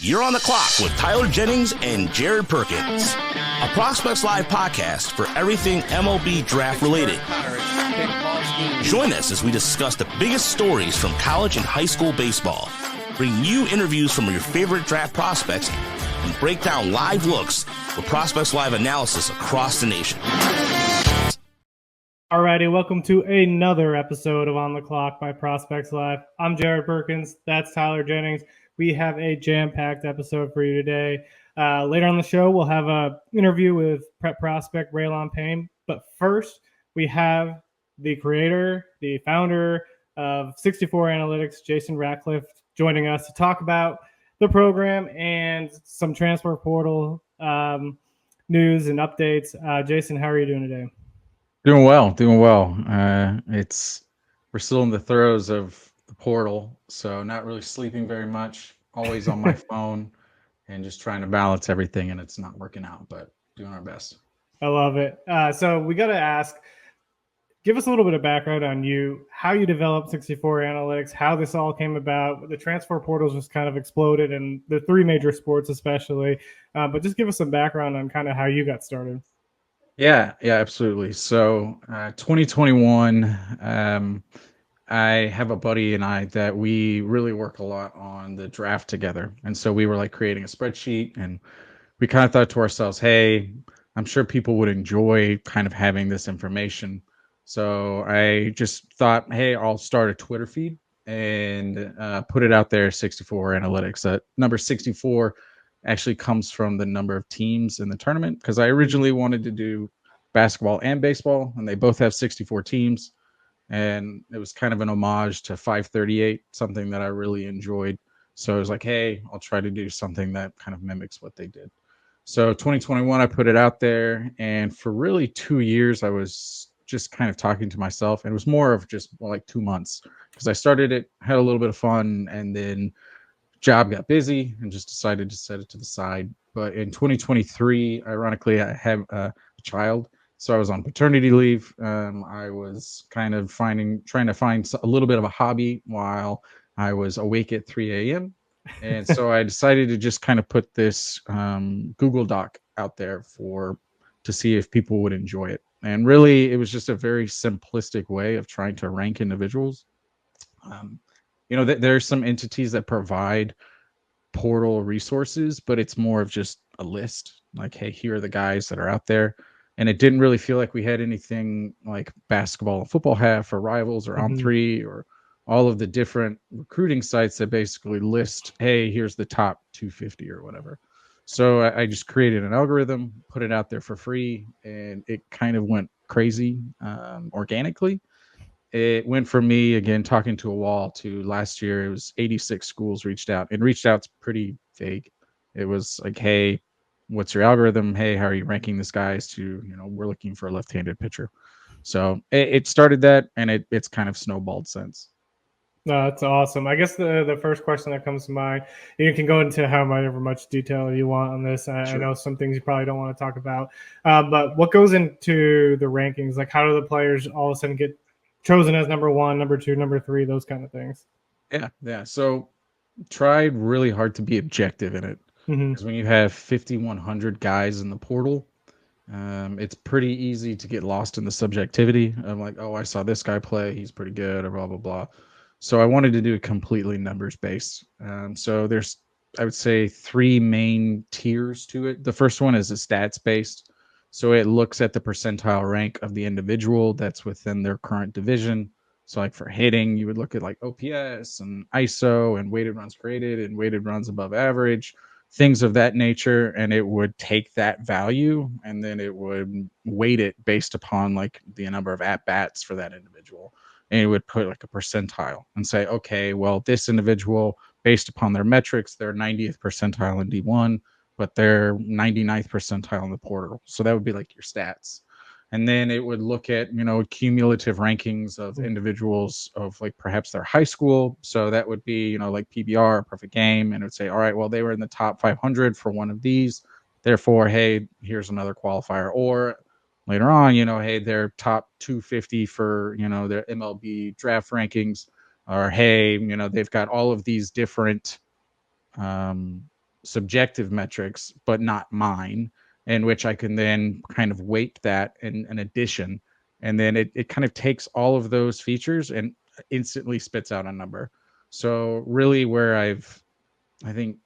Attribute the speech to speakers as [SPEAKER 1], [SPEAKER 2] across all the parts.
[SPEAKER 1] You're on the clock with Tyler Jennings and Jared Perkins, a Prospects Live podcast for everything MLB Draft related. Join us as we discuss the biggest stories from college and high school baseball, bring you interviews from your favorite draft prospects, and break down live looks with Prospects Live analysis across the nation.
[SPEAKER 2] Alrighty, welcome to another episode of On the Clock by Prospects Live. I'm Jared Perkins. That's Tyler Jennings. We have a jam-packed episode for you today. Later on the show, we'll have an interview with prep prospect Braylon Payne. But first, we have the creator, the founder of 64 Analytics, Jason Ratcliff, joining us to talk about the program and some transfer portal news and updates. Jason, how are you doing today?
[SPEAKER 3] Doing well. We're still in the throes of the portal, so not really sleeping very much, always on my phone and just trying to balance everything, and it's not working out, but doing our best.
[SPEAKER 2] I love it. So we got to ask, give us a little bit of background on you, how you developed 64 Analytics, how this all came about. The transfer portals just kind of exploded in the three major sports especially, but just give us some background on kind of how you got started.
[SPEAKER 3] Yeah, absolutely. So 2021, I have a buddy and I that we really work a lot on the draft together. And so we were like creating a spreadsheet, and we kind of thought to ourselves, hey, I'm sure people would enjoy kind of having this information. So I just thought, hey, I'll start a Twitter feed and put it out there, 64 Analytics. Number 64 actually comes from the number of teams in the tournament, because I originally wanted to do basketball and baseball, and they both have 64 teams. And it was kind of an homage to 538, something that I really enjoyed. So I was like, hey, I'll try to do something that kind of mimics what they did. So 2021, I put it out there. And for really 2 years, I was just kind of talking to myself. And it was more of just like 2 months, because I started it, had a little bit of fun, and then job got busy and just decided to set it to the side. But in 2023, ironically, I have a child. So I was on paternity leave. I was kind of trying to find a little bit of a hobby while I was awake at 3 a.m. And so I decided to just kind of put this Google Doc out there to see if people would enjoy it. And really, it was just a very simplistic way of trying to rank individuals. There's some entities that provide portal resources, but it's more of just a list. Like, hey, here are the guys that are out there. And it didn't really feel like we had anything like basketball and football have, or Rivals, or On3, or all of the different recruiting sites that basically list, hey, here's the top 250 or whatever. So I just created an algorithm, put it out there for free, and it kind of went crazy organically. It went from me, again, talking to a wall, to last year, it was 86 schools reached out. And reached out's pretty vague. It was like, hey, what's your algorithm? Hey, how are you ranking this guys to, we're looking for a left-handed pitcher. So it started that, and it's kind of snowballed since.
[SPEAKER 2] No, that's awesome. I guess the first question that comes to mind, you can go into however much detail you want on this. I know some things you probably don't want to talk about, but what goes into the rankings? Like, how do the players all of a sudden get chosen as number one, number two, number three, those kind of things?
[SPEAKER 3] Yeah. So tried really hard to be objective in it. Because when you have 5,100 guys in the portal, it's pretty easy to get lost in the subjectivity of like, oh, I saw this guy play, he's pretty good, or blah, blah, blah. So I wanted to do it completely numbers based. So there's, I would say, 3 main tiers to it. The first one is a stats based. So it looks at the percentile rank of the individual that's within their current division. So like for hitting, you would look at like OPS and ISO and weighted runs created and weighted runs above average, things of that nature. And it would take that value, and then it would weight it based upon like the number of at-bats for that individual. And it would put like a percentile and say, okay, well, this individual, based upon their metrics, they're 90th percentile in D1, but they're 99th percentile in the portal. So that would be like your stats. And then it would look at, cumulative rankings of individuals of like perhaps their high school. So that would be, like PBR, perfect game. And it would say, all right, well, they were in the top 500 for one of these. Therefore, hey, here's another qualifier. Or later on, hey, they're top 250 for, their MLB draft rankings. Or, hey, they've got all of these different subjective metrics, but not mine, in which I can then kind of weight that in an addition. And then it kind of takes all of those features and instantly spits out a number. So really where I think,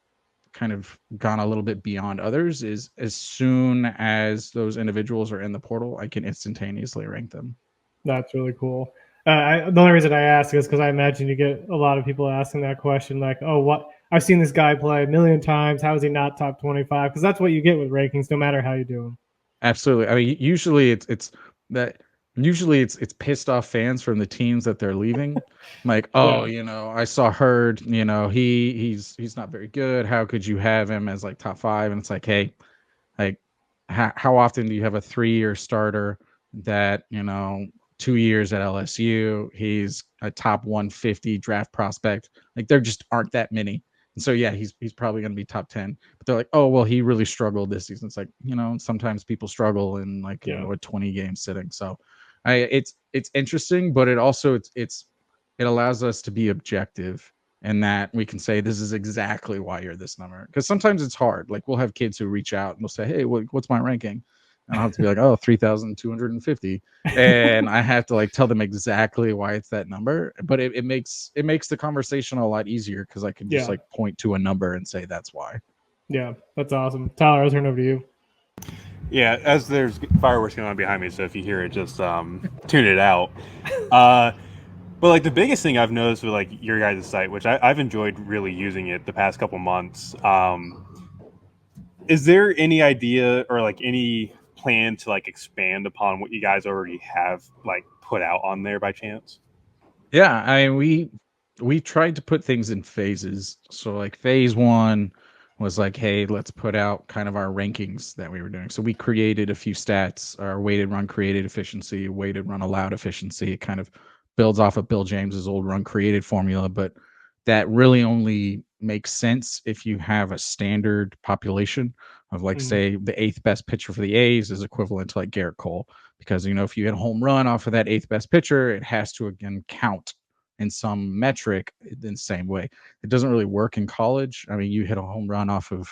[SPEAKER 3] kind of gone a little bit beyond others is as soon as those individuals are in the portal, I can instantaneously rank them.
[SPEAKER 2] That's really cool. The only reason I ask is because I imagine you get a lot of people asking that question, like, "Oh, what? I've seen this guy play a million times. How is he not top 25?" Because that's what you get with rankings, no matter how you do them.
[SPEAKER 3] Absolutely. I mean, usually it's that usually it's pissed off fans from the teams that they're leaving. Like, oh, I saw Hurd, he's not very good. How could you have him as like top 5? And it's like, hey, like how often do you have a 3-year starter that, 2 years at LSU, he's a top 150 draft prospect? Like there just aren't that many. And so yeah, he's probably going to be top 10. But they're like, "Oh, well, he really struggled this season." It's like, sometimes people struggle in like, a 20 game sitting. So it's interesting, but it also it allows us to be objective, and that we can say this is exactly why you're this number. Because sometimes it's hard. Like we'll have kids who reach out and they'll say, "Hey, what's my ranking?" And I'll have to be like, "Oh, 3,250," and I have to like tell them exactly why it's that number. But it makes the conversation a lot easier because I can just like point to a number and say that's why.
[SPEAKER 2] Yeah, that's awesome. Tyler, I'll turn over to you.
[SPEAKER 4] Yeah, as there's fireworks going on behind me, so if you hear it, just tune it out. But like the biggest thing I've noticed with like your guys' site, which I've enjoyed really using it the past couple months, is there any idea or like any plan to like expand upon what you guys already have like put out on there by chance?
[SPEAKER 3] Yeah, I mean, we tried to put things in phases. So like phase 1 was like, hey, let's put out kind of our rankings that we were doing. So we created a few stats: our weighted run created efficiency, weighted run allowed efficiency. It kind of builds off of Bill James's old run created formula, but that really only makes sense if you have a standard population of like, say, the 8th best pitcher for the A's is equivalent to like Garrett Cole. Because, if you get a home run off of that 8th best pitcher, it has to again count in some metric in the same way. It doesn't really work in college. I mean, you hit a home run off of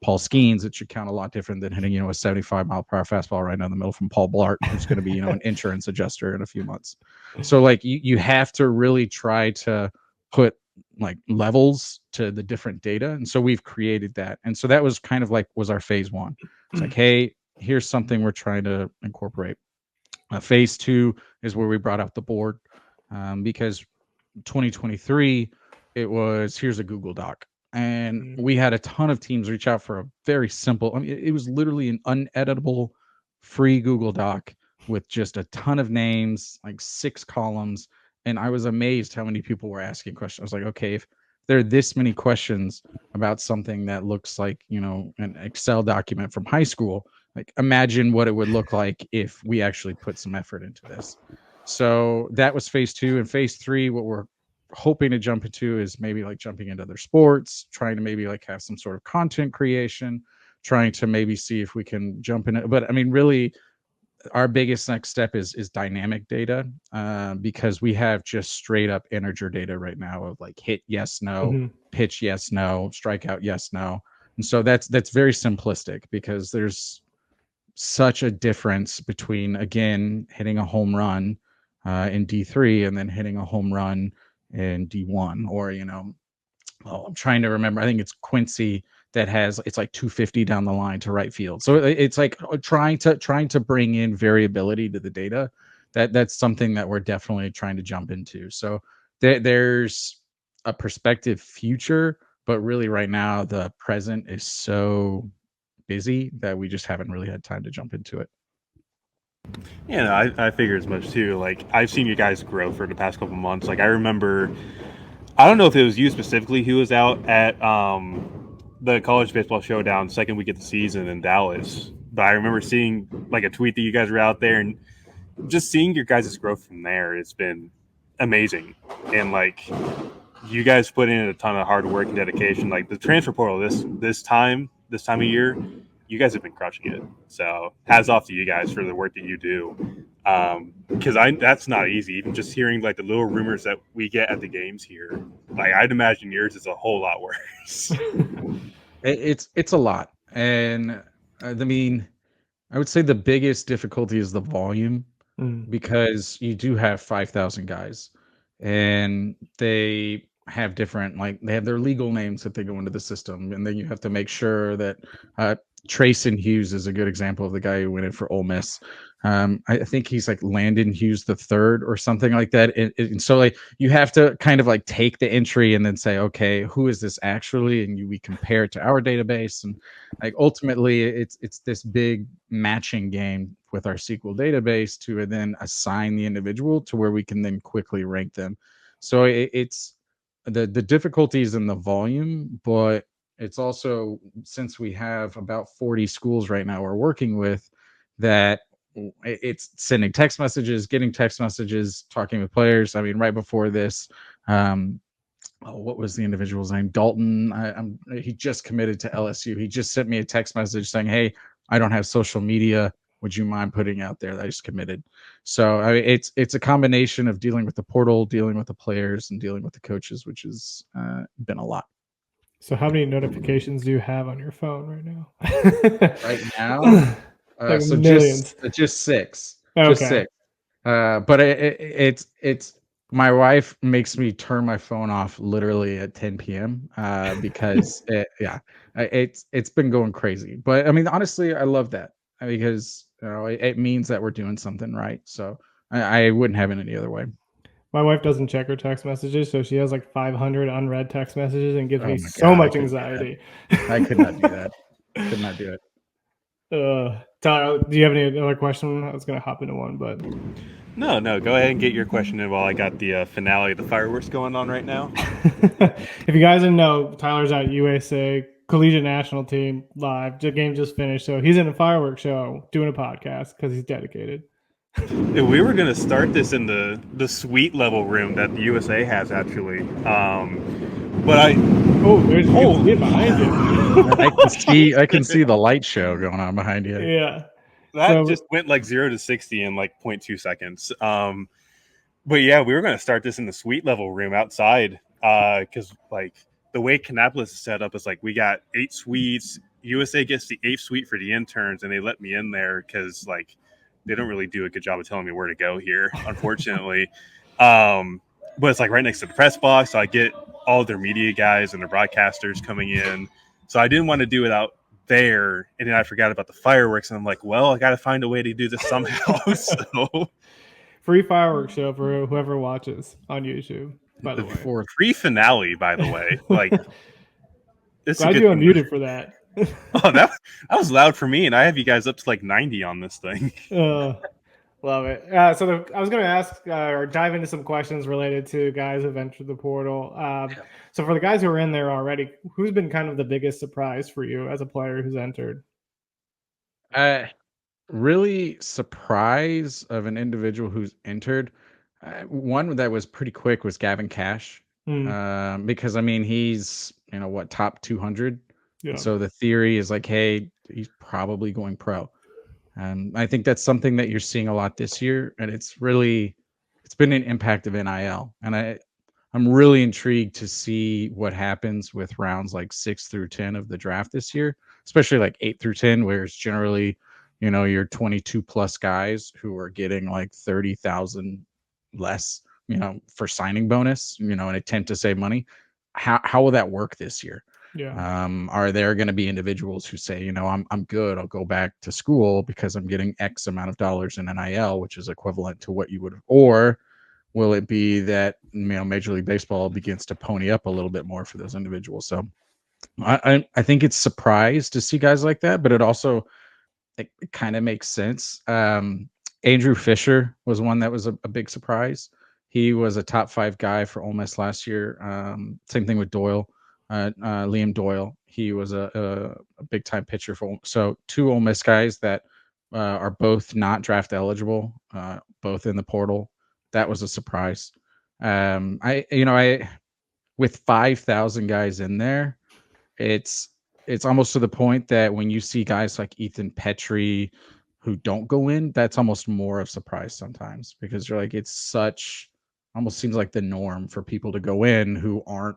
[SPEAKER 3] Paul Skeens, it should count a lot different than hitting, a 75 mile per hour fastball right down the middle from Paul Blart, who's going to be, an insurance adjuster in a few months. So like you have to really try to put like levels to the different data. And so we've created that. And so that was kind of like was our phase 1. It's like, hey, here's something we're trying to incorporate. Phase 2 is where we brought out the board, because 2023, it was here's a Google Doc. And we had a ton of teams reach out for a very simple, I mean, it was literally an uneditable free Google Doc with just a ton of names, like 6 columns. And I was amazed how many people were asking questions. I was like, okay, if there are this many questions about something that looks like, an Excel document from high school, like imagine what it would look like if we actually put some effort into this. So that was phase 2. And phase 3, what we're hoping to jump into is maybe like jumping into other sports, trying to maybe like have some sort of content creation, trying to maybe see if we can jump in it. But I mean, really, our biggest next step is dynamic data, because we have just straight up integer data right now of like hit yes no, pitch yes no, strikeout yes no. And so that's very simplistic because there's such a difference between, again, hitting a home run in D3 and then hitting a home run in D1, or I'm trying to remember, I think it's Quincy that has, it's like 250 down the line to right field. So it's like trying to bring in variability to the data. That's something that we're definitely trying to jump into. So there's a prospective future, but really right now the present is so busy that we just haven't really had time to jump into it.
[SPEAKER 4] Yeah, no, I figure as much too. Like I've seen you guys grow for the past couple months. Like I remember, I don't know if it was you specifically who was out at the college baseball showdown second week of the season in Dallas, but I remember seeing like a tweet that you guys were out there, and just seeing your guys' growth from there. It's been amazing, and like you guys put in a ton of hard work and dedication. Like the transfer portal this time of year, you guys have been crushing it. So hats off to you guys for the work that you do. Because that's not easy. Even just hearing like the little rumors that we get at the games here, like I'd imagine yours is a whole lot worse.
[SPEAKER 3] It's a lot, and I mean, I would say the biggest difficulty is the volume
[SPEAKER 2] Mm.
[SPEAKER 3] because you do have 5,000 guys, and they have different, like, they have their legal names that they go into the system, and then you have to make sure that uh, Trayson Hughes is a good example of the guy who went in for Ole Miss. I think he's like Landon Hughes the third or something like that, and so like you have to kind of like take the entry and then say, okay, who is this actually, and we compare it to our database, and like ultimately it's this big matching game with our SQL database to then assign the individual to where we can then quickly rank them. So it's the difficulties in the volume, but it's also, since we have about 40 schools right now we're working with, that it's sending text messages, getting text messages, talking with players. I mean, right before this, what was the individual's name? Dalton. He just committed to LSU. He just sent me a text message saying, "Hey, I don't have social media. Would you mind putting out there that I just committed?" So I mean, it's a combination of dealing with the portal, dealing with the players, and dealing with the coaches, which has been a lot.
[SPEAKER 2] So how many notifications do you have on your phone right now?
[SPEAKER 3] Right now,
[SPEAKER 2] Like
[SPEAKER 3] so
[SPEAKER 2] millions.
[SPEAKER 3] just six, just
[SPEAKER 2] Okay.
[SPEAKER 3] six. But it's my wife makes me turn my phone off literally at 10 p.m. Because it's been going crazy. But I mean, honestly, I love that because it means that we're doing something right. So I wouldn't have it any other way.
[SPEAKER 2] My wife doesn't check her text messages, so she has like 500 unread text messages and gives
[SPEAKER 3] Oh
[SPEAKER 2] me
[SPEAKER 3] my
[SPEAKER 2] so
[SPEAKER 3] god, I
[SPEAKER 2] much
[SPEAKER 3] couldn't do that.
[SPEAKER 2] anxiety.
[SPEAKER 3] I could not do that. Could not do it.
[SPEAKER 2] Tyler, do you have any other question? I was going to hop into one, but
[SPEAKER 4] No, go ahead and get your question in while I got the finale of the fireworks going on right now.
[SPEAKER 2] if you guys didn't know, Tyler's at USA collegiate national team live. The game just finished, so he's in a fireworks show doing a podcast because he's dedicated.
[SPEAKER 4] We were gonna start this in the suite level room that the USA has actually, but
[SPEAKER 2] There's you can see it behind you.
[SPEAKER 3] I can see the light show going on behind you.
[SPEAKER 2] Yeah.
[SPEAKER 4] that
[SPEAKER 2] So
[SPEAKER 4] just went like 0 to 60 in like 0.2 seconds. But yeah, we were gonna start this in the suite level room outside, because like the way Canapolis is set up is like we got 8 suites. USA gets the 8th suite for the interns, and they let me in there because like they don't really do a good job of telling me where to go here, unfortunately. But it's like right next to the press box, so I get all of their media guys and their broadcasters coming in. So I didn't want to do it out there, and then I forgot about the fireworks, and I'm like, well, I got to find a way to do this somehow. So
[SPEAKER 2] free fireworks show for whoever watches on YouTube. By the
[SPEAKER 4] the
[SPEAKER 2] way,
[SPEAKER 3] Fourth.
[SPEAKER 4] pre-finale, by the way, like it's a
[SPEAKER 2] glad
[SPEAKER 4] good
[SPEAKER 2] you
[SPEAKER 4] thing.
[SPEAKER 2] unmuted for that.
[SPEAKER 4] Oh, that was loud for me, and I have you guys up to like 90 on this thing.
[SPEAKER 2] Love it. I was going to ask or dive into some questions related to guys who've entered the portal. So for the guys who are in there already, who's been kind of the biggest surprise for you as a player who's entered?
[SPEAKER 3] Really surprise of an individual who's entered. One that was pretty quick was Gavin Cash,
[SPEAKER 2] Hmm.
[SPEAKER 3] because I mean he's what, top 200,
[SPEAKER 2] Yeah.
[SPEAKER 3] so the theory is like, hey, he's probably going pro. I think that's something that you're seeing a lot this year, and it's been an impact of NIL, and I'm really intrigued to see what happens with rounds like 6 through 10 of the draft this year, especially like 8 through 10, where it's generally, your 22 plus guys who are getting like 30,000 less, for signing bonus, an attempt to save money. How will that work this year?
[SPEAKER 2] Yeah.
[SPEAKER 3] Are there going to be individuals who say, I'm good, I'll go back to school because I'm getting X amount of dollars in NIL, which is equivalent to what you would, or will it be that Major League Baseball begins to pony up a little bit more for those individuals? So I think it's surprised to see guys like that, but it also it kind of makes sense. Andrew Fisher was one that was a big surprise. He was a top 5 guy for Ole Miss last year. Same thing with Doyle, Liam Doyle. He was a big time pitcher for. So 2 Ole Miss guys that are both not draft eligible, both in the portal. That was a surprise. I with 5,000 guys in there, it's almost to the point that when you see guys like Ethan Petrie who don't go in, that's almost more of surprise sometimes, because you're like, it's such, almost seems like the norm for people to go in who aren't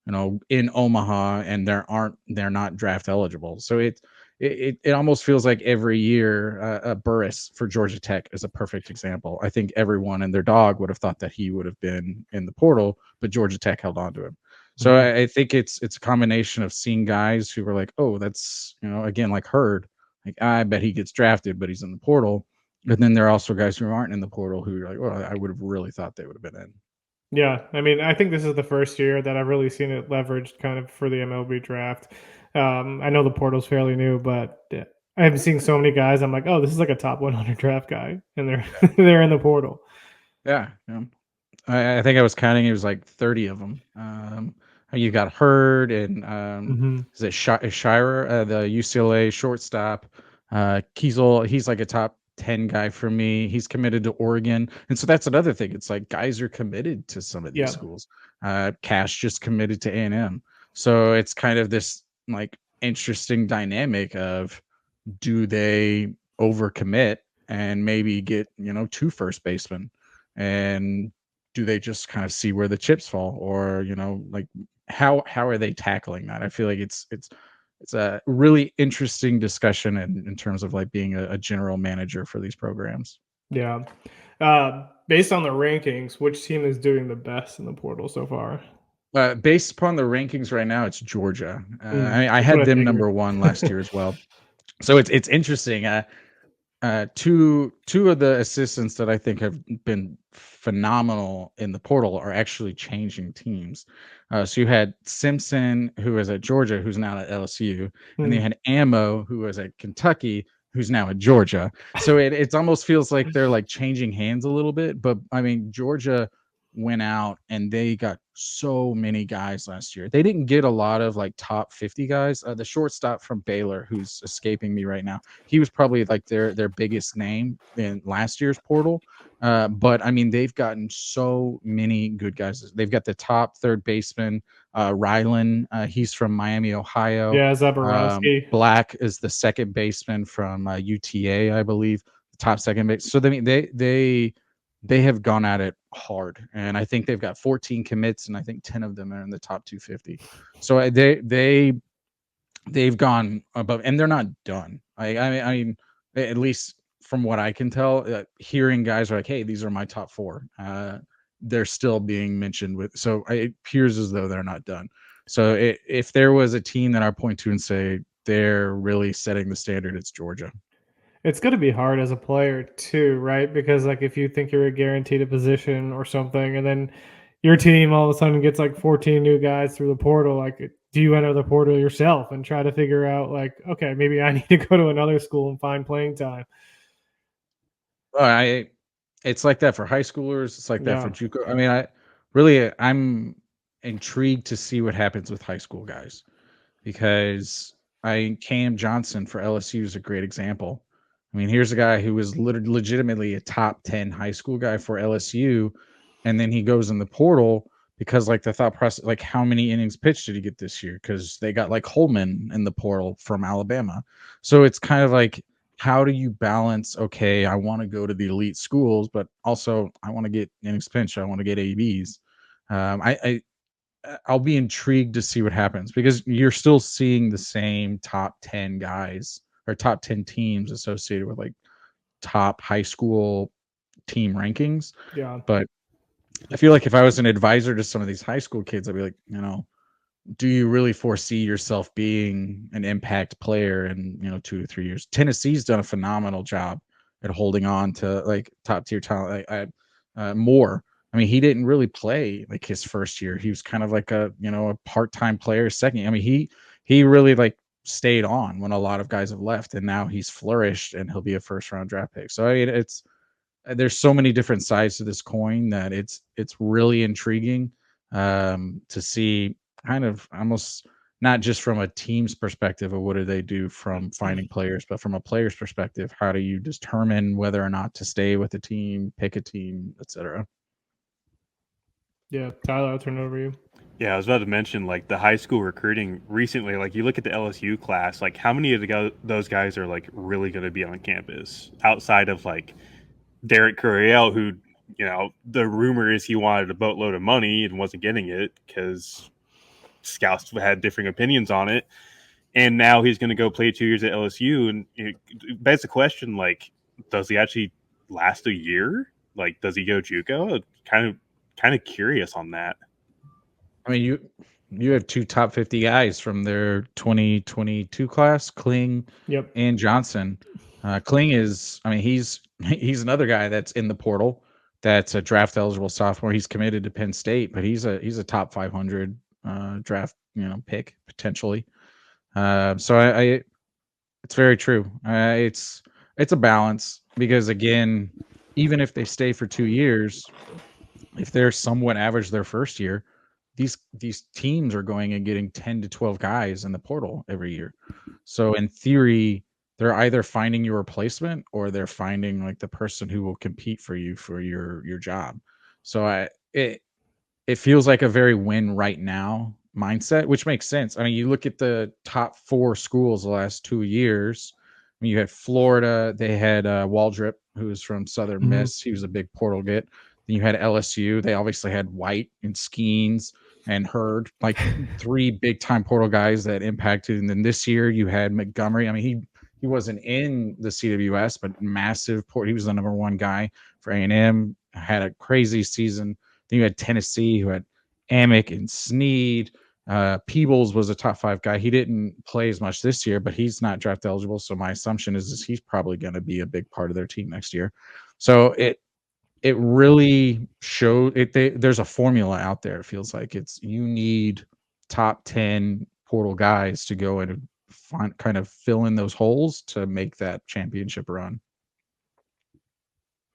[SPEAKER 3] in Omaha, and they're not draft eligible. So it almost feels like every year, Burris for Georgia Tech is a perfect example. I think everyone and their dog would have thought that he would have been in the portal, but Georgia Tech held on to him. So I think it's a combination of seeing guys who were like, oh, that's again, like Hurd, like I bet he gets drafted, but he's in the portal. And then there are also guys who aren't in the portal who are like, well, I would have really thought they would have been in.
[SPEAKER 2] Yeah, I mean, I think this is the first year that I've really seen it leveraged kind of for the MLB draft. I know the portal's fairly new, but I'm seeing so many guys. I'm like, oh, this is like a top 100 draft guy, and they're they're in the portal.
[SPEAKER 3] Yeah. I think I was counting. It was like 30 of them. You got Hurd and is it Shirer, the UCLA shortstop. Kiesel, he's like a top 10 guy for me. He's committed to Oregon, and so that's another thing. It's like guys are committed to some of these
[SPEAKER 2] Yeah.
[SPEAKER 3] schools. Cash just committed to A&M, so it's kind of this like interesting dynamic of do they overcommit and maybe get two first basemen, and do they just kind of see where the chips fall, or like how are they tackling that? I feel like it's a really interesting discussion in terms of like being a general manager for these programs.
[SPEAKER 2] Yeah. Based on the rankings, which team is doing the best in the portal so far?
[SPEAKER 3] Based upon the rankings right now, it's Georgia. I
[SPEAKER 2] That's what
[SPEAKER 3] had
[SPEAKER 2] I
[SPEAKER 3] them
[SPEAKER 2] figured.
[SPEAKER 3] number one last year as well. So it's interesting. Two of the assistants that I think have been phenomenal in the portal are actually changing teams. So you had Simpson, who was at Georgia, who's now at LSU, and then you had Ammo, who was at Kentucky, who's now at Georgia. So it almost feels like they're like changing hands a little bit. But I mean, Georgia went out and they got so many guys last year. They didn't get a lot of like top 50 guys. The shortstop from Baylor, who's escaping me right now, he was probably like their biggest name in last year's portal. But I mean, they've gotten so many good guys. They've got the top third baseman, Rylan. He's from Miami, Ohio.
[SPEAKER 2] Yeah, Zaborowski.
[SPEAKER 3] Black is the second baseman from UTA, I believe, the top second base. So I mean, they have gone at it hard, and I think they've got 14 commits, and I think 10 of them are in the top 250. So they've gone above, and they're not done. I mean, at least from what I can tell, hearing guys are like, "Hey, these are my top four." They're still being mentioned with, so it appears as though they're not done. So if there was a team that I point to and say they're really setting the standard, it's Georgia.
[SPEAKER 2] It's going to be hard as a player too, right? Because like if you think you're guaranteed a position or something, and then your team all of a sudden gets like 14 new guys through the portal, like do you enter the portal yourself and try to figure out like, okay, maybe I need to go to another school and find playing time?
[SPEAKER 3] It's like that for high schoolers. It's like that for
[SPEAKER 2] Yeah.
[SPEAKER 3] JUCO. I mean, I'm intrigued to see what happens with high school guys, because Cam Johnson for LSU is a great example. I mean, here's a guy who was legitimately a top 10 high school guy for LSU, and then he goes in the portal because like the thought process, like how many innings pitched did he get this year? Because they got like Holman in the portal from Alabama. So it's kind of like, how do you balance, okay, I want to go to the elite schools, but also I want to get innings pitched, I want to get ABs. I'll be intrigued to see what happens, because you're still seeing the same top 10 guys or top 10 teams associated with like top high school team rankings.
[SPEAKER 2] Yeah.
[SPEAKER 3] But I feel like if I was an advisor to some of these high school kids, I'd be like, do you really foresee yourself being an impact player in 2 to 3 years? Tennessee's done a phenomenal job at holding on to like top tier talent. Moore, I mean, he didn't really play like his first year. He was kind of like a part-time player second. I mean, he really like stayed on when a lot of guys have left, and now he's flourished and he'll be a first-round draft pick. So I mean, there's so many different sides to this coin that it's really intriguing to see, kind of almost not just from a team's perspective of what do they do from finding players, but from a player's perspective, how do you determine whether or not to stay with a team, pick a team, etc.
[SPEAKER 2] Yeah. Tyler, I'll turn it over to you.
[SPEAKER 4] Yeah, I was about to mention like the high school recruiting recently. Like you look at the LSU class, like how many of those guys are like really going to be on campus outside of like Derek Coryell, who the rumor is he wanted a boatload of money and wasn't getting it because scouts had different opinions on it. And now he's going to go play 2 years at LSU, and it begs the question: like, does he actually last a year? Like, does he go JUCO? Kind of curious on that.
[SPEAKER 3] I mean, you have 2 top 50 guys from their 2022 class, Kling and Johnson. Kling is, I mean, he's another guy that's in the portal. That's a draft eligible sophomore. He's committed to Penn State, but he's a top 500 draft pick potentially. So I it's very true. It's a balance because again, even if they stay for 2 years, if they're somewhat average their first year, these teams are going and getting 10 to 12 guys in the portal every year. So in theory, they're either finding your replacement or they're finding like the person who will compete for you for your job. So it feels like a very win right now mindset, which makes sense. I mean, you look at the top 4 schools the last 2 years. I mean, you had Florida, they had Waldrop, who was from Southern Miss. He was a big portal get. Then you had LSU. They obviously had White and Skeens and Hurd, like 3 big time portal guys that impacted. And then this year you had Montgomery. I mean, he wasn't in the CWS, but massive port. He was the number 1 guy for A&M. Had a crazy season. Then you had Tennessee, who had Amick and Sneed. Peebles was a top 5 guy. He didn't play as much this year, but he's not draft eligible. So my assumption is he's probably going to be a big part of their team next year. So it really showed it. There's a formula out there. It feels like you need top 10 portal guys to go and kind of fill in those holes to make that championship run.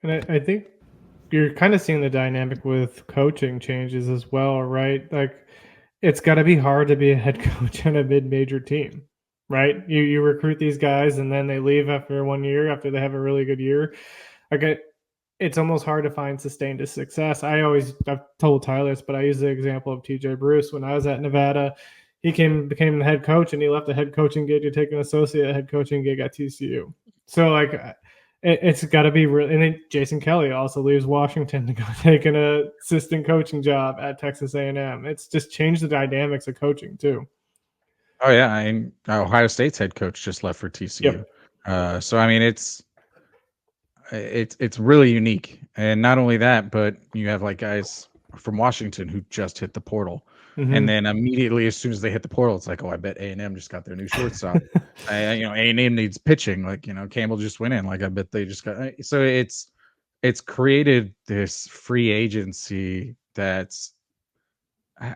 [SPEAKER 2] And I think you're kind of seeing the dynamic with coaching changes as well, right? Like, it's got to be hard to be a head coach on a mid-major team, right? You recruit these guys and then they leave after 1 year after they have a really good year. It's almost hard to find sustained success. I've told Tyler this, but I use the example of TJ Bruce. When I was at Nevada, he became the head coach and he left the head coaching gig to take an associate head coaching gig at TCU. So like, it's got to be real. And then Jason Kelly also leaves Washington to go take an assistant coaching job at Texas A&M. It's just changed the dynamics of coaching too.
[SPEAKER 3] Oh yeah, and Ohio State's head coach just left for TCU. Yep. So I mean, it's really unique. And not only that, but you have like guys from Washington who just hit the portal. And then immediately as soon as they hit the portal, it's like, oh, I bet A&M just got their new shortstop. A&M needs pitching. Like, Campbell just went in. Like, I bet they just got. So it's created this free agency that's. I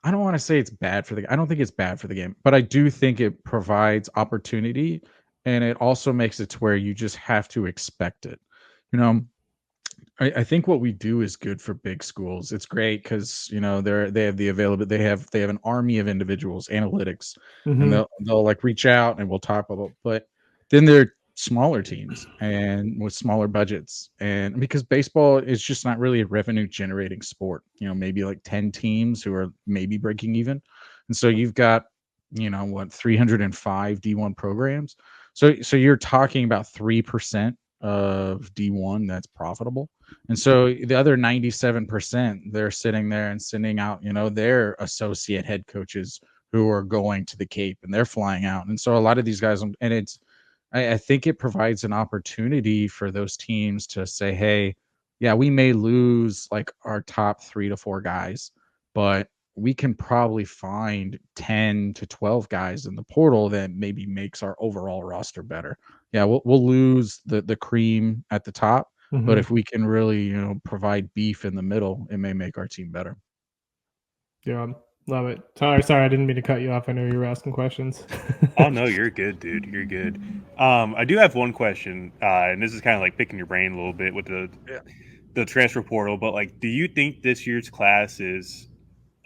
[SPEAKER 3] don't want to say it's bad for I don't think it's bad for the game, but I do think it provides opportunity, and it also makes it to where you just have to expect it. I think what we do is good for big schools. It's great because they have the availability. They have an army of individuals, analytics, and they'll like reach out and we'll talk about. But then they're smaller teams and with smaller budgets, and because baseball is just not really a revenue generating sport. Maybe like 10 teams who are maybe breaking even, and so you've got 305 D1 programs. So you're talking about 3% of D1 that's profitable. And so the other 97%, they're sitting there and sending out, their associate head coaches who are going to the Cape and they're flying out. And so a lot of these guys, and I think it provides an opportunity for those teams to say, hey, yeah, we may lose like our top 3 to 4 guys, but we can probably find 10 to 12 guys in the portal that maybe makes our overall roster better. Yeah, we'll lose the cream at the top, but if we can really, provide beef in the middle, it may make our team better.
[SPEAKER 2] Yeah, love it. Sorry, I didn't mean to cut you off. I know you were asking questions.
[SPEAKER 4] Oh no, you're good, dude. You're good. I do have one question, and this is kind of like picking your brain a little bit with the transfer portal. But like, do you think this year's class is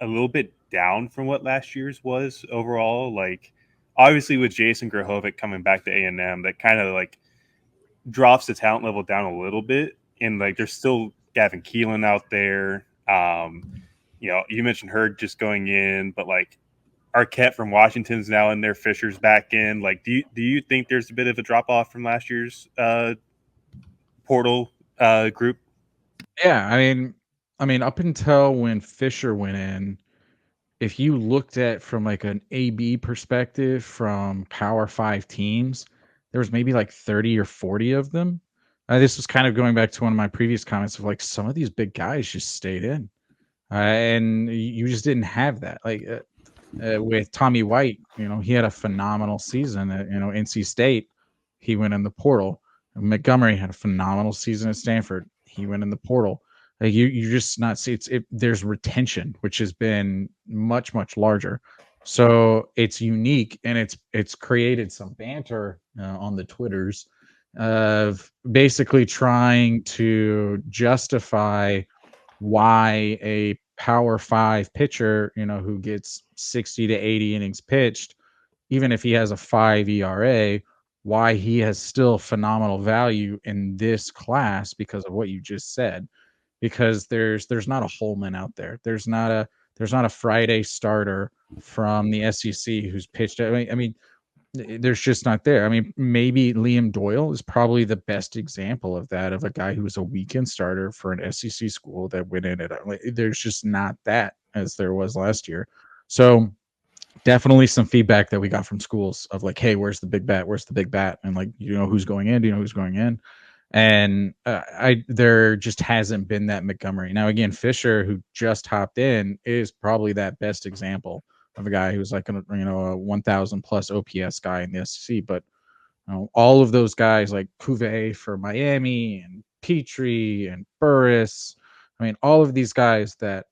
[SPEAKER 4] a little bit down from what last year's was overall? Like, obviously with Jason Grahovic coming back to A&M, that kind of like drops the talent level down a little bit. And like, there's still Gavin Keelan out there. You mentioned Hurd just going in, but like Arquette from Washington's now in there, Fisher's back in. Like, do you think there's a bit of a drop off from last year's portal group?
[SPEAKER 3] Yeah, I mean, up until when Fisher went in, if you looked at from like an AB perspective from Power 5 teams, there was maybe like 30 or 40 of them. This was kind of going back to one of my previous comments of like some of these big guys just stayed in. And you just didn't have that. Like with Tommy White, he had a phenomenal season at, NC State. He went in the portal. Montgomery had a phenomenal season at Stanford. He went in the portal. Like you just not see there's retention, which has been much, much larger. So it's unique, and it's created some banter on the Twitters of basically trying to justify why a Power 5 pitcher, who gets 60 to 80 innings pitched, even if he has a 5 ERA, why he has still phenomenal value in this class because of what you just said. Because there's not a Holman out there. There's not a Friday starter from the SEC who's pitched. I mean, there's just not there. I mean, maybe Liam Doyle is probably the best example of that, of a guy who was a weekend starter for an SEC school that went in it. There's just not that as there was last year. So definitely some feedback that we got from schools of like, hey, where's the big bat? Where's the big bat? And like, who's going in? Do you know who's going in? And there just hasn't been that Montgomery. Now, again, Fisher, who just hopped in, is probably that best example of a guy who's like a 1,000 plus OPS guy in the SEC. But all of those guys like Cuvée for Miami and Petrie and Burris, I mean, all of these guys that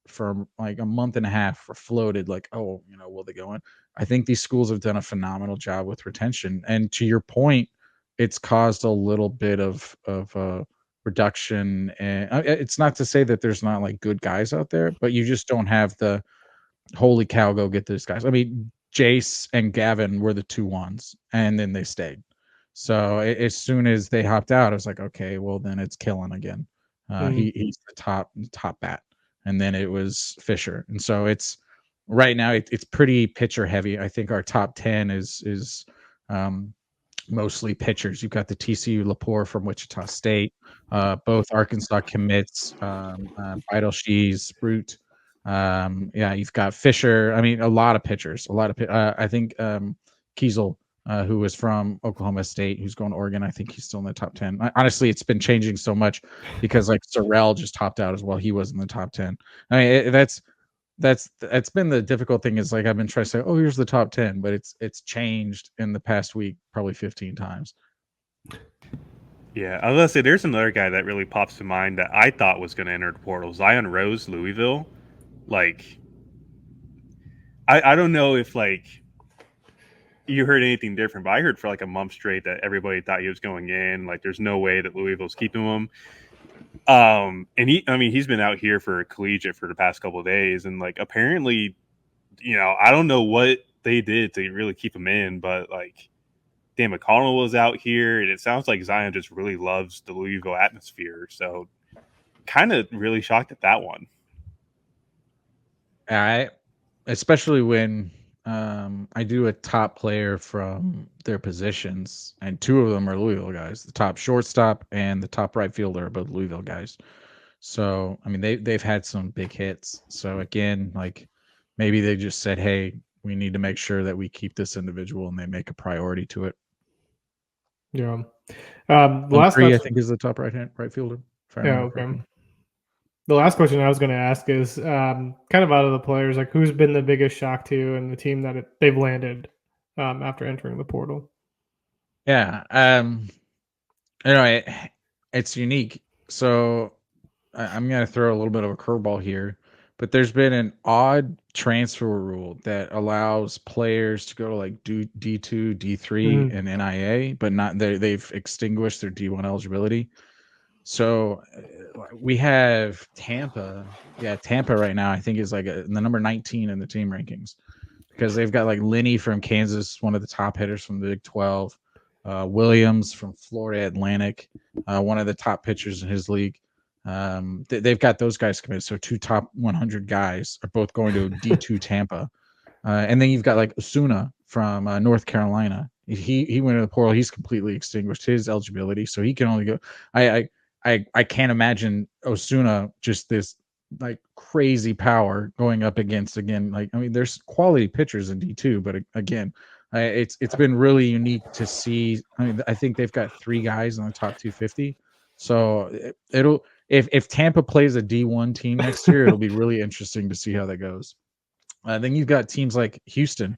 [SPEAKER 3] for like a month and a half were floated like, oh, will they go in? I think these schools have done a phenomenal job with retention. And to your point, it's caused a little bit of reduction. And it's not to say that there's not like good guys out there, but you just don't have the holy cow, go get these guys. I mean, Jace and Gavin were the 2 ones, and then they stayed. So as soon as they hopped out, I was like, okay, well then it's Killen again. He's the top bat, and then it was Fisher, and so it's right now it's pretty pitcher heavy. I think our top 10 is mostly pitchers. You've got the TCU Lepore from Wichita State, both Arkansas commits, Vital Shees, Brute. You've got Fisher. I mean, a lot of pitchers. I think Kiesel, who was from Oklahoma State, who's going to Oregon. I think he's still in the top 10. Honestly, it's been changing so much because like Sorrell just topped out as well. He was in the top 10. I mean, that's been the difficult thing, is like I've been trying to say, oh, here's the top 10, but it's changed in the past week probably 15 times.
[SPEAKER 4] Yeah, I was gonna say there's another guy that really pops to mind that I thought was going to enter the portal. Zion Rose, Louisville. Like, I don't know if like you heard anything different, but I heard for like a month straight that everybody thought he was going in. Like, there's no way that Louisville's keeping him. And he's been out here for collegiate for the past couple of days, and like apparently, I don't know what they did to really keep him in, but like Dan McConnell was out here, and it sounds like Zion just really loves the Louisville atmosphere. So, kind of really shocked at that one.
[SPEAKER 3] Especially when I do a top player from their positions, and 2 of them are Louisville guys. The top shortstop and the top right fielder are both Louisville guys. So, I mean, they've had some big hits. So again, like maybe they just said, hey, we need to make sure that we keep this individual, and they make a priority to it.
[SPEAKER 2] Yeah.
[SPEAKER 3] Last I think is the top right fielder.
[SPEAKER 2] Okay. The last question I was going to ask is kind of out of the players, like who's been the biggest shock to you and the team that they've landed after entering the portal?
[SPEAKER 3] Yeah. It's unique. So I'm going to throw a little bit of a curveball here, but there's been an odd transfer rule that allows players to go to like D2, D3 and NIA, but not they've extinguished their D1 eligibility. So we have Tampa. Yeah, Tampa right now I think is like the number 19 in the team rankings, because they've got like Linney from Kansas, one of the top hitters from the Big 12, Williams from Florida Atlantic, one of the top pitchers in his league. They've got those guys committed. So 2 top 100 guys are both going to D2 Tampa. And then you've got like Osuna from North Carolina. He went to the portal. He's completely extinguished his eligibility, so he can only go. I can't imagine Osuna just this like crazy power going up against, again, like, I mean, there's quality pitchers in D2, but again, it's been really unique to see. I mean, I think they've got 3 guys in the top 250. So it'll, if Tampa plays a D1 team next year, it'll be really interesting to see how that goes. Then you've got teams like Houston.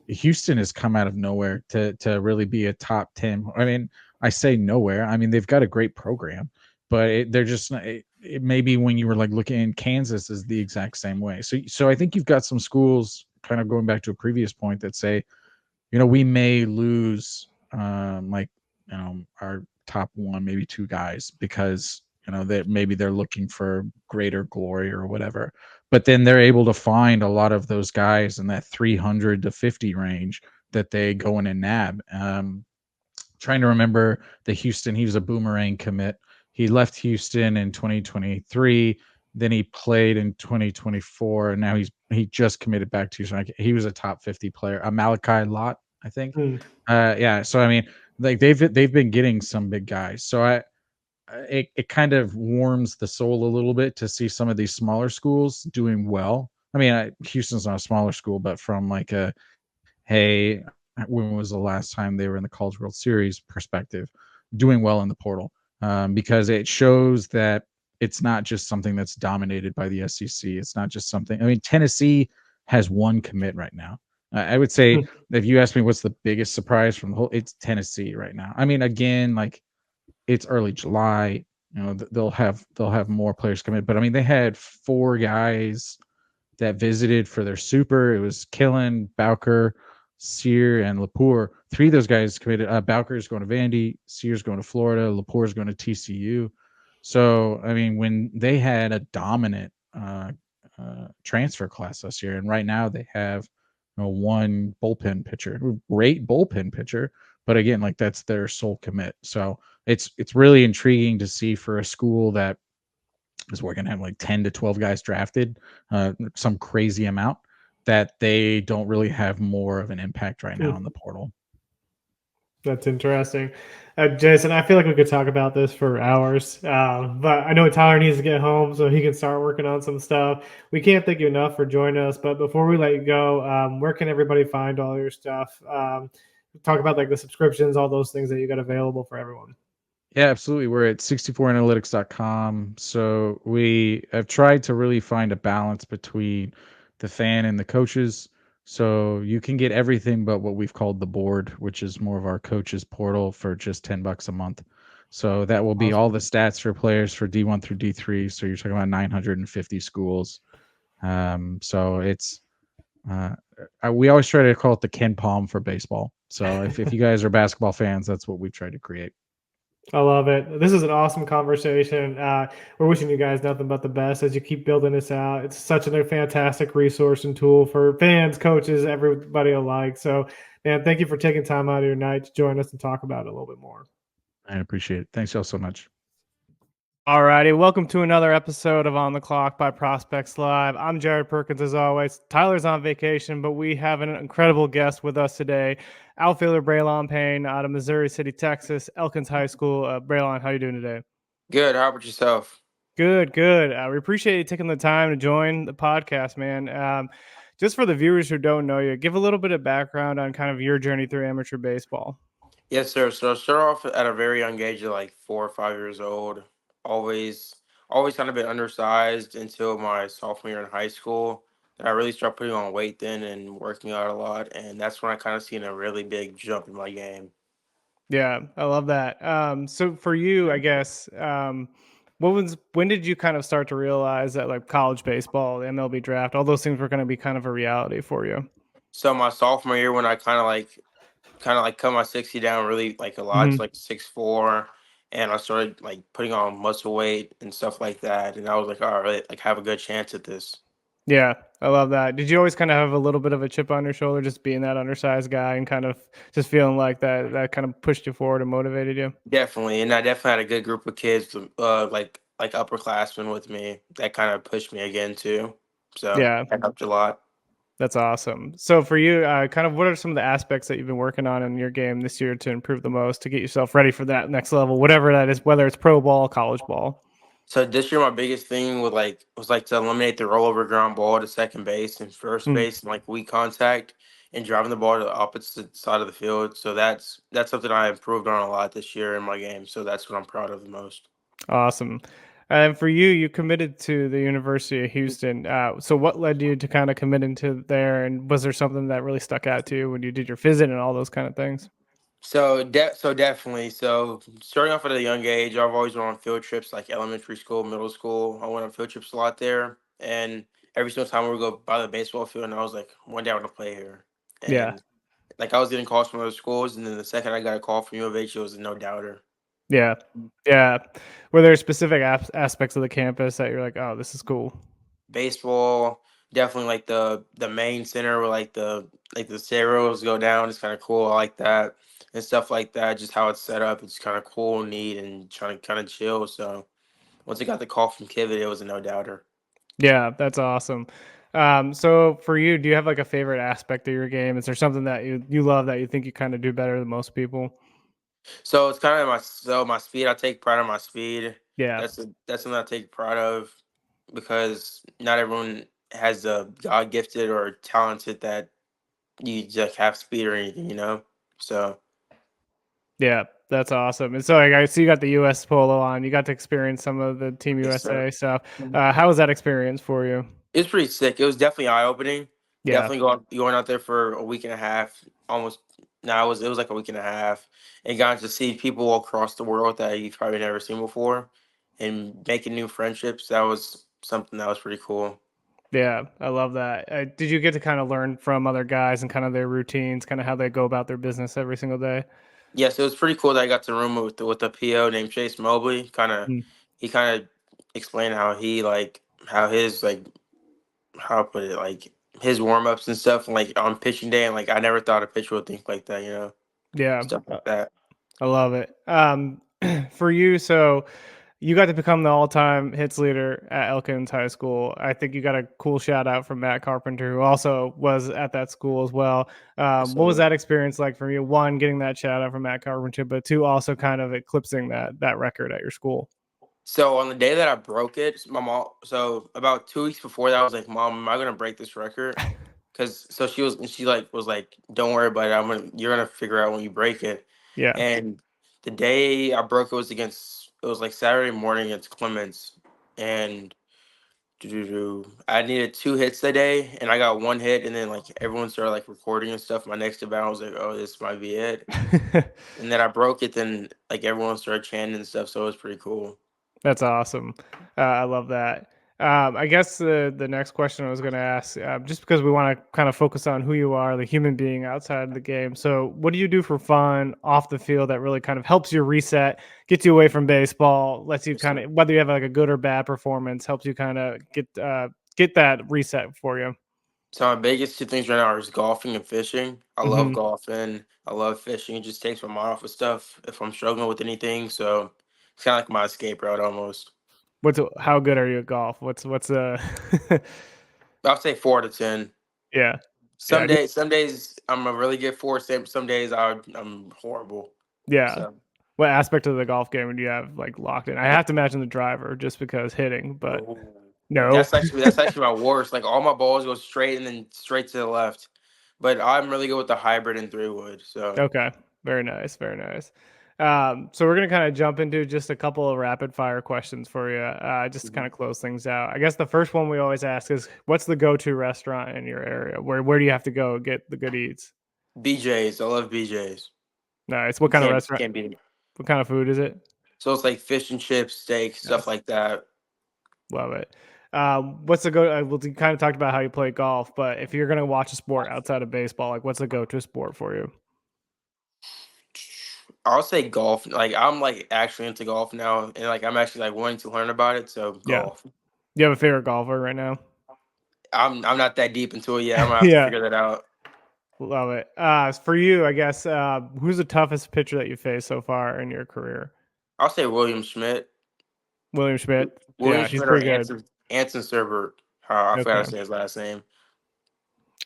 [SPEAKER 3] Houston has come out of nowhere to really be a top 10. I mean, I say nowhere. I mean, they've got a great program, but they're just not. It maybe when you were like looking in, Kansas is the exact same way. So I think you've got some schools, kind of going back to a previous point, that say, we may lose like, our top 1, maybe 2 guys, because that maybe they're looking for greater glory or whatever, but then they're able to find a lot of those guys in that 300 to 50 range that they go in and nab. Trying to remember the Houston, he was a boomerang commit. He left Houston in 2023. Then he played in 2024, and now he just committed back to Houston. He was a top 50 player. Malachi Lott, I think. Yeah. So I mean, like they've been getting some big guys. So it kind of warms the soul a little bit to see some of these smaller schools doing well. I mean, Houston's not a smaller school, but from like hey, when was the last time they were in the College World Series perspective, doing well in the portal, because it shows that it's not just something that's dominated by the SEC. It's not just something. I mean, Tennessee has 1 commit right now. I would say, if you ask me what's the biggest surprise from the whole, it's Tennessee right now. I mean, again, like, it's early July. They'll have more players come in, but I mean, they had 4 guys that visited for their super. It was Killen, Bowker, Sear, and Lepore. 3 of those guys committed. Bowker's going to Vandy, Sear's going to Florida, Lepore's going to TCU. So I mean, when they had a dominant transfer class this year, and right now they have 1 bullpen pitcher, great bullpen pitcher, but again, like, that's their sole commit. So it's really intriguing to see for a school that is we're going to have like 10 to 12 guys drafted, some crazy amount, that they don't really have more of an impact right now in the portal.
[SPEAKER 2] That's interesting. Jason, I feel like we could talk about this for hours, but I know Tyler needs to get home so he can start working on some stuff. We can't thank you enough for joining us, but before we let you go, where can everybody find all your stuff? Talk about like the subscriptions, all those things that you got available for everyone.
[SPEAKER 3] Yeah, absolutely. We're at 64analytics.com. So we have tried to really find a balance between the fan and the coaches. So you can get everything but what we've called the board, which is more of our coaches portal, for just $10 a month. So that will be all the stats for players for D1 through D3. So you're talking about 950 schools. So it's we always try to call it the Ken Palm for baseball. So if you guys are basketball fans, that's what we've tried to create.
[SPEAKER 2] I love it. This is an awesome conversation. We're wishing you guys nothing but the best as you keep building this out. It's such a fantastic resource and tool for fans, coaches, everybody alike. So, man, thank you for taking time out of your night to join us and talk about it a little bit more.
[SPEAKER 3] I appreciate it. Thanks y'all so much.
[SPEAKER 2] All righty. Welcome to another episode of On the Clock by Prospects Live. I'm Jared Perkins, as always. Tyler's on vacation, but we have an incredible guest with us today. Outfielder Braylon Payne out of Missouri City, Texas, Elkins High School. Braylon, how you doing today?
[SPEAKER 5] Good. How about yourself?
[SPEAKER 2] Good. We appreciate you taking the time to join the podcast, man. Just for the viewers who don't know you, give a little bit of background on kind of your journey through amateur baseball.
[SPEAKER 5] Yes, sir. So I started off at a very young age of like 4 or 5 years old. Always kind of been undersized until my sophomore year in high school. And I really started putting on weight then and working out a lot. And that's when I kind of seen a really big jump in my game.
[SPEAKER 2] Yeah, I love that. So for you, I guess, when did you kind of start to realize that like college baseball, the MLB draft, all those things were going to be kind of a reality for you?
[SPEAKER 5] So my sophomore year, when I kind of cut my 60 down really like a lot, to like 6'4", and I started like putting on muscle weight and stuff like that. And I was like, all right, like have a good chance at this.
[SPEAKER 2] Yeah, I love that. Did you always kind of have a little bit of a chip on your shoulder, just being that undersized guy and kind of just feeling like that kind of pushed you forward and motivated you?
[SPEAKER 5] Definitely, and I definitely had a good group of kids, like upperclassmen with me that kind of pushed me again too. So
[SPEAKER 2] yeah,
[SPEAKER 5] that helped a lot.
[SPEAKER 2] That's awesome. So for you, kind of what are some of the aspects that you've been working on in your game this year to improve the most, to get yourself ready for that next level, whatever that is, whether it's pro ball, college ball?
[SPEAKER 5] So this year, my biggest thing was like to eliminate the rollover ground ball to second base and first
[SPEAKER 2] Mm,
[SPEAKER 5] base, and like weak contact and driving the ball to the opposite side of the field. So that's something I improved on a lot this year in my game. So that's what I'm proud of the most.
[SPEAKER 2] awesome. And for you, you committed to the University of Houston. So what led you to kind of committing to there? And was there something that really stuck out to you when you did your visit and all those kind of things?
[SPEAKER 5] So definitely. So starting off at a young age, I've always went on field trips like elementary school, middle school. I went on field trips a lot there, and every single time we would go by the baseball field, and I was like, one day I want to play here.
[SPEAKER 2] Yeah.
[SPEAKER 5] And like I was getting calls from other schools, and then the second I got a call from U of H, it was a no doubter.
[SPEAKER 2] Yeah. Yeah. Were there specific aspects of the campus that you're like, oh, this is cool?
[SPEAKER 5] Baseball, definitely like the main center where like the stereos go down. It's kind of cool. I like that and stuff like that. Just how it's set up, it's kind of cool, neat, and trying to kind of chill. So once I got the call from Kivit, it was a no doubter.
[SPEAKER 2] Yeah, that's awesome. So for you, do you have like a favorite aspect of your game? Is there something that you love that you think you kind of do better than most people?
[SPEAKER 5] So it's kind of my speed. I take pride in my speed.
[SPEAKER 2] Yeah.
[SPEAKER 5] That's something I take pride of because not everyone has the God gifted or talented that you just have speed or anything, you know. So
[SPEAKER 2] Yeah, that's awesome. And so like, I see you got the US polo on. You got to experience some of the Team
[SPEAKER 5] yes, sir.
[SPEAKER 2] USA stuff. How was that experience for you?
[SPEAKER 5] It was pretty sick. It was definitely eye opening.
[SPEAKER 2] Yeah.
[SPEAKER 5] Definitely going out there for a week and a half, almost. No, it was like a week and a half, and got to see people across the world that you've probably never seen before, and making new friendships. That was something that was pretty cool.
[SPEAKER 2] Yeah, I love that. Did you get to kind of learn from other guys and kind of their routines, kind of how they go about their business every single day?
[SPEAKER 5] Yes, it was pretty cool that I got to room with a PO named Chase Mobley.
[SPEAKER 2] Mm.
[SPEAKER 5] He kind of explained how he how his how I put it his warm ups and stuff like on pitching day, and like I never thought a pitcher would think like that, you know,
[SPEAKER 2] Yeah,
[SPEAKER 5] stuff like that.
[SPEAKER 2] I love it. For you, so you got to become the all-time hits leader at Elkins High School. I think you got a cool shout out from Matt Carpenter, who also was at that school as well. What was
[SPEAKER 5] So
[SPEAKER 2] that experience like for you? One, getting that shout out from Matt Carpenter, but two, also kind of eclipsing that record at your school.
[SPEAKER 5] So on the day that I broke it, my mom. So about 2 weeks before that, I was like, "Mom, am I gonna break this record?" Because so she was like, "Don't worry about it. You're gonna figure out when you break it."
[SPEAKER 2] Yeah.
[SPEAKER 5] And the day I broke it was like Saturday morning against Clemens, and I needed 2 hits that day, and I got 1 hit, and then like everyone started like recording and stuff. My next event, I was like, "Oh, this might be it." And then I broke it, then like everyone started chanting and stuff, so it was pretty cool.
[SPEAKER 2] That's awesome. I love that. I guess the next question I was going to ask, just because we want to kind of focus on who you are, the human being outside of the game. So, what do you do for fun off the field that really kind of helps you reset, gets you away from baseball, lets you kind of, whether you have like a good or bad performance, helps you kind of get that reset for you?
[SPEAKER 5] So my biggest 2 things right now are just golfing and fishing. I love
[SPEAKER 2] Hmm.
[SPEAKER 5] golfing. I love fishing. It just takes my mind off of stuff if I'm struggling with anything. So it's kind of like my escape route almost.
[SPEAKER 2] How good are you at golf? What's
[SPEAKER 5] I'll say 4 to 10.
[SPEAKER 2] yeah, yeah,
[SPEAKER 5] Some days I'm a really good four. Some days I'm horrible.
[SPEAKER 2] yeah.
[SPEAKER 5] So
[SPEAKER 2] What aspect of the golf game do you have like locked in? I have to imagine the driver just because hitting, but
[SPEAKER 5] oh,
[SPEAKER 2] no.
[SPEAKER 5] that's actually my worst. Like all my balls go straight and then straight to the left. But I'm really good with the hybrid and 3 wood. So
[SPEAKER 2] Okay. Very nice. Very nice. So we're gonna kind of jump into just a couple of rapid fire questions for you, just to kind of close things out. I guess the first one we always ask is, what's the go-to restaurant in your area? Where do you have to go get the good eats?
[SPEAKER 5] BJ's, I love BJ's.
[SPEAKER 2] Nice. What kind of restaurant?
[SPEAKER 5] Can't beat it.
[SPEAKER 2] What kind of food is it?
[SPEAKER 5] So it's like fish and chips, steak, stuff
[SPEAKER 2] Nice.
[SPEAKER 5] like that.
[SPEAKER 2] Love it. What's the go? Well, you kind of talked about how you play golf, but if you're gonna watch a sport outside of baseball, like what's the go-to sport for you?
[SPEAKER 5] I'll say golf. Like I'm like actually into golf now, and like I'm actually like wanting to learn about it. So
[SPEAKER 2] Yeah.
[SPEAKER 5] golf.
[SPEAKER 2] You have a favorite golfer right now?
[SPEAKER 5] I'm not that deep into it yet. I'm gonna have to
[SPEAKER 2] Yeah.
[SPEAKER 5] figure that out.
[SPEAKER 2] Love it. For you, I guess, who's the toughest pitcher that you faced so far in your career?
[SPEAKER 5] I'll say William Schmidt.
[SPEAKER 2] William Schmidt.
[SPEAKER 5] William
[SPEAKER 2] Yeah, he's
[SPEAKER 5] Schmidt or
[SPEAKER 2] pretty good.
[SPEAKER 5] Anson Serber. I forgot to
[SPEAKER 2] Okay.
[SPEAKER 5] say his last name.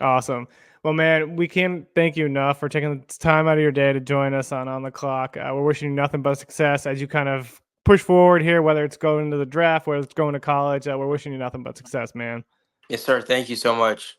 [SPEAKER 2] Awesome. Well, man, we can't thank you enough for taking the time out of your day to join us on the clock. We're wishing you nothing but success as you kind of push forward here, whether it's going to the draft, whether it's going to college. We're wishing you nothing but success, man.
[SPEAKER 5] Yes, sir. Thank you so much.